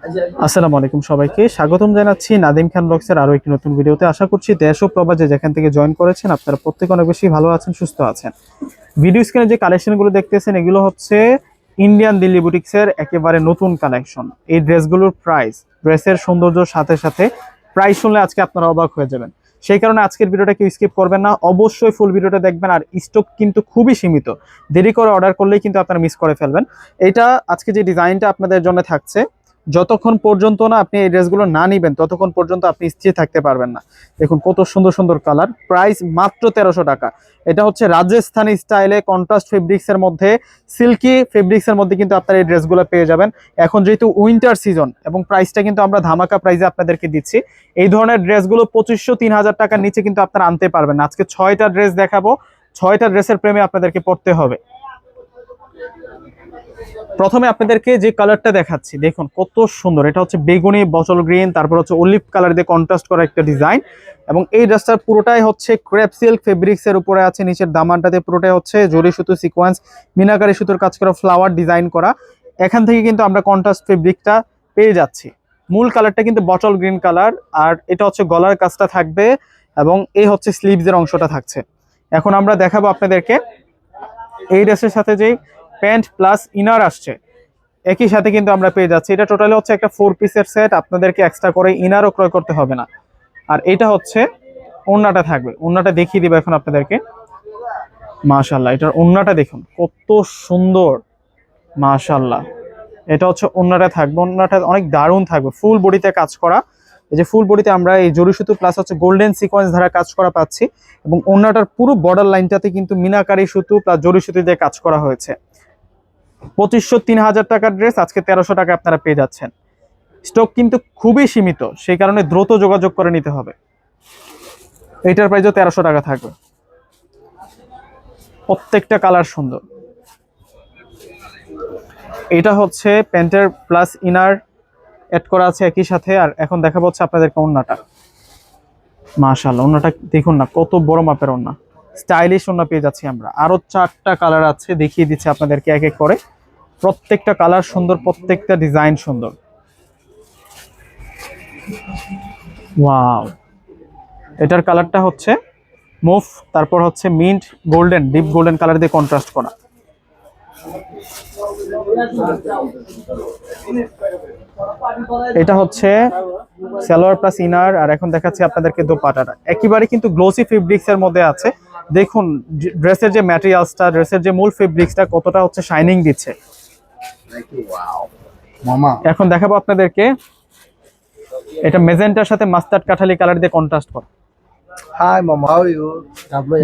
আসসালামু আলাইকুম সবাইকে স্বাগতম জানাচ্ছি নাদিম খান ব্লগসের আরো একটি নতুন ভিডিওতে। আশা করছি দেশ ও প্রবাসে যেখান থেকে জয়েন করেছেন আপনারা প্রত্যেকে অনেক বেশি ভালো আছেন, সুস্থ আছেন। ভিডিও স্ক্রিনে যে কালেকশনগুলো দেখতেছেন এগুলো হচ্ছে ইন্ডিয়ান দিল্লি বুটিক্সের একেবারে নতুন কালেকশন। এই ড্রেসগুলোর প্রাইস, ড্রেসের সৌন্দর্যের সাথে সাথে প্রাইস শুনলে আজকে আপনারা অবাক হয়ে যাবেন। সেই কারণে আজকের ভিডিওটা কেউ স্কিপ করবেন না, অবশ্যই ফুল ভিডিওটা দেখবেন। আর স্টক কিন্তু খুবই সীমিত, দেরি করে অর্ডার করলেই কিন্তু আপনারা মিস করে ফেলবেন। এটা আজকে যে ডিজাইনটা আপনাদের জন্য থাকছে, যতক্ষণ পর্যন্ত না আপনি এই ড্রেসগুলো না নিবেন ততক্ষণ পর্যন্ত আপনি স্থির থাকতে পারবেন না। দেখুন কত সুন্দর সুন্দর কালার, প্রাইস মাত্র 1300 টাকা। এটা হচ্ছে রাজস্থানি স্টাইলে কন্ট্রাস্ট ফেব্রিক্সের মধ্যে, সিল্কি ফেব্রিক্সের মধ্যে কিন্তু আপনারা এই ড্রেসগুলো পেয়ে যাবেন। এখন যেহেতু উইন্টার সিজন এবং প্রাইসটা কিন্তু আমরা ধামাকা প্রাইসে আপনাদেরকে দিচ্ছি। এই ধরনের ড্রেসগুলো 2500-3000 টাকার নিচে কিন্তু আপনারা আনতে পারবেন না। আজকে 6টা ড্রেস দেখাবো, 6টা ড্রেসের প্রেমে আপনাদেরকে পড়তে হবে। প্রথমে আপনাদেরকে যে কালারটা দেখাচ্ছি দেখুন কত সুন্দর, এটা হচ্ছে বেগুনি বটল গ্রিন, তারপর হচ্ছে অলিভ কালার দিয়ে কন্ট্রাস্ট করা একটা ডিজাইন। এবং এই ড্রেসটার পুরোটাই হচ্ছে ক্রেপ সিল্ক ফেব্রিক্স এর উপরে আছে, নিচের দামানটাতে পুরোটাই হচ্ছে জরি সুতো সিকোয়েন্স, মিনাকারি সুতোর কাজ করা ফ্লাওয়ার ডিজাইন করা। এখান থেকে কিন্তু আমরা কন্ট্রাস্ট ফেব্রিকটা পেয়ে যাচ্ছি। মূল কালারটা কিন্তু বটল গ্রিন কালার, আর এটা হচ্ছে গলার কাজটা থাকবে এবং এই হচ্ছে স্লিভসের অংশটা থাকছে। এখন আমরা দেখাবো আপনাদেরকে এই ড্রেসের সাথে যেই প্যান্ট প্লাস ইনার আসছে একই সাথে কিন্তু আমরা পেয়ে যাচ্ছি। এটা টোটালি হচ্ছে একটা 4 পিসের সেট, আপনাদেরকে এক্সট্রা করে ইনারও ক্রয় করতে হবে না। আর এটা হচ্ছে ওড়নাটা থাকবে, ওড়নাটা দেখিয়ে দিব এখন আপনাদেরকে। মাশাআল্লাহ, এটার ওড়নাটা দেখুন কত সুন্দর, মাশাআল্লাহ। এটা হচ্ছে ওড়নাটা থাকবে, ওড়নাটা অনেক দারুণ থাকবে, ফুল বডিতে কাজ করা। এই যে ফুল বডিতে আমরা এই জরি সুতো প্লাস হচ্ছে গোল্ডেন সিকোয়েন্স ধারা কাজ করা পাচ্ছি। এবং ওড়নাটার পুরো বর্ডার লাইনটাতে কিন্তু মিনাকারি সুতো প্লাস জরি সুতো দিয়ে কাজ করা হয়েছে। 2500-3000 টাকার ড্রেস আজকে 1300 টাকা আপনারা পেয়ে যাচ্ছেন। স্টক কিন্তু খুবই সীমিত, সেই কারণে দ্রুত যোগাযোগ করে নিতে হবে। এইটার প্রাইসও 1300 টাকা থাকবে। প্রত্যেকটা কালার সুন্দর। এটা হচ্ছে প্যান্টের প্লাস ইনার অ্যাড করা আছে একই সাথে। আর এখন দেখাবো হচ্ছে আপনাদেরকে ওড়নাটা। মাশাআল্লাহ, ওড়নাটা দেখুন না কত বড় মাপের ওড়না, স্টাইলিশ ওড়না পেয়ে যাচ্ছি আমরা। আরো 4টা কালার আছে, দেখিয়ে দিচ্ছি আপনাদেরকে এক এক করে। প্রত্যেকটা কালার সুন্দর, প্রত্যেকটা ডিজাইন সুন্দর। ওয়াও, এটার কালারটা হচ্ছে মুভ, তারপর হচ্ছে mint golden, deep golden colour দিয়ে কন্ট্রাস্ট করা। এটা হচ্ছে সালোয়ার প্লাস ইনার। আর এখন দেখাচ্ছি আপনাদেরকে দোপাট্টাটা, একেবারে কিন্তু গ্লোসি ফেব্রিক্স এর মধ্যে আছে। দেখুন ড্রেসের যে ম্যাটেরিয়ালসটা, ড্রেসের যে মূল ফেব্রিক্সটা কতটা হচ্ছে শাইনিং দিচ্ছে। এখন দেখাবো আপনাদেরকে এটা মেজেন্টার সাথে মাস্টার্ড কাঠালি কালার দিয়ে কন্ট্রাস্ট করা। হাই মামা, হাউ আর ইউ?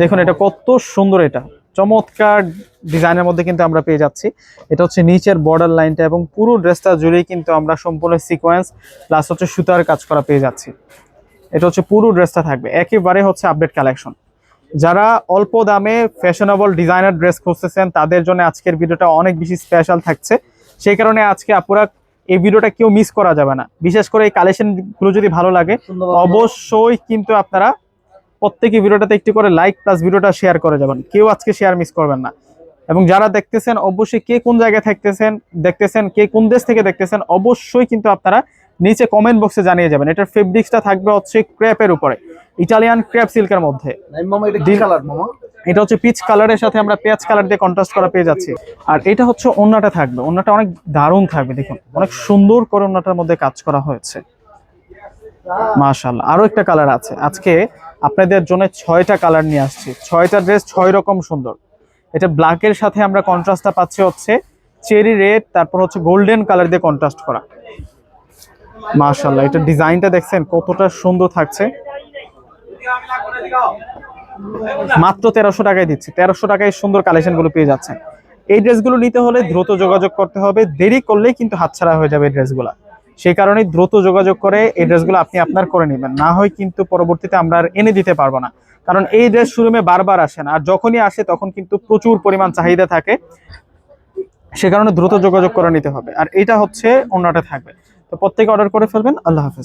দেখুন এটা কত সুন্দর, এটা চমৎকার ডিজাইনের মধ্যে কিন্তু আমরা পেয়ে যাচ্ছি। এটা হচ্ছে নিচের বর্ডার লাইনটা এবং পুরো ড্রেসটা জুড়েই কিন্তু আমরা সম্পূর্ণ সিকোয়েন্স প্লাস হচ্ছে সুতার কাজ করা পেয়ে যাচ্ছি। এটা হচ্ছে পুরো ড্রেসটা থাকবে, একেবারে হচ্ছে আপডেট কালেকশন। যারা অল্প দামে ফ্যাশনেবল ডিজাইনার ড্রেস খুঁজতেছেন তাদের জন্য আজকের ভিডিওটা অনেক বেশি স্পেশাল থাকছে। সেই কারণে আজকে আপুরা এই ভিডিওটা কেউ মিস করা যাবে না। বিশেষ করে এই কালেকশনগুলো যদি ভালো লাগে অবশ্যই কিন্তু আপনারা প্রত্যেকে ভিডিওটাতে একটু করে লাইক প্লাস ভিডিওটা শেয়ার করে যাবেন, কেউ আজকে শেয়ার মিস করবেন না। এবং যারা দেখতেছেন অবশ্যই কে কোন জায়গায় দেখতেছেন কে কোন দেশ থেকে দেখতেছেন অবশ্যই কিন্তু আপনারা নিচে কমেন্ট বক্সে জানিয়ে যাবেন। এটার ফেব্রিক্সটা থাকবে হচ্ছে ক্রেপের উপরে, ইটালিয়ান ক্রেপ সিল্কের মধ্যে। মামা এটা কি কালার মামা? এটা হচ্ছে পিচ কালারের সাথে আমরা পেঁয়াজ কালার দিয়ে কন্ট্রাস্ট করা পেয়ে যাচ্ছি। আর এটা হচ্ছে ওড়নাটা থাকবে, ওড়নাটা অনেক দারুণ থাকবে, দেখুন অনেক সুন্দর করে ওড়নাটার মধ্যে কাজ করা হয়েছে। মাশাআল্লাহ, আরো একটা কালার আছে। আজকে আপনাদের জন্য 6টা কালার নিয়ে আসছি, 6টা ড্রেস 6 রকম সুন্দর। এটা ব্ল্যাকের সাথে আমরা কন্ট্রাস্টটা পাচ্ছি হচ্ছে চেরি রেড, তারপর হচ্ছে গোল্ডেন কালার দিয়ে কন্ট্রাস্ট করা। মাশাআল্লাহ, এটা ডিজাইনটা দেখছেন কতটা সুন্দর থাকছে। মাত্র 1300 টাকায় দিচ্ছি, 1300 টাকায় সুন্দর কালেকশনগুলো পেয়ে যাচ্ছেন। এই ড্রেসগুলো নিতে হলে দ্রুত যোগাযোগ করতে হবে, দেরি করলেই কিন্তু হাতছাড়া হয়ে যাবে এই ড্রেসগুলো। সেই কারণে দ্রুত যোগাযোগ করে এই ড্রেসগুলো আপনি আপনার করে নেবেন, না হয় কিন্তু পরবর্তীতে আমরা আর এনে দিতে পারবো না। কারণ এই ড্রেস শোরুমে বারবার আসে না, আর যখনই আসে তখন কিন্তু প্রচুর পরিমাণ চাহিদা থাকে, সে কারণে দ্রুত যোগাযোগ করে নিতে হবে। আর এটা হচ্ছে ওড়নাটা থাকবে, তো প্রত্যেকে অর্ডার করে ফেলবেন। আল্লাহ হাফেজ।